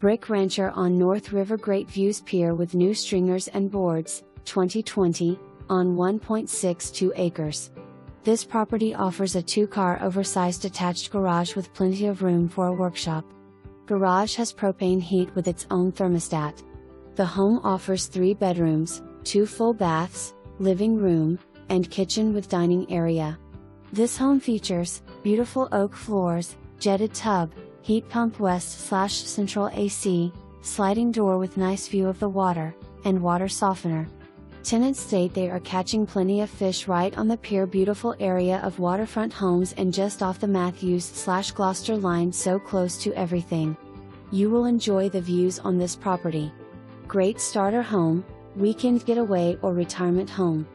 Brick rancher on North River, great views pier with new stringers and boards, 2020, on 1.62 acres. This property offers a 2-car oversized detached garage with plenty of room for a workshop. Garage has propane heat with its own thermostat. The home offers 3 bedrooms, 2 full baths, living room, and kitchen with dining area. This home features beautiful oak floors, jetted tub, heat pump west/central AC, sliding door with nice view of the water, and water softener. Tenants state they are catching plenty of fish right on the pier. Beautiful area of waterfront homes and just off the Mathews/Gloucester line, so close to everything. You will enjoy the views on this property. Great starter home, weekend getaway or retirement home.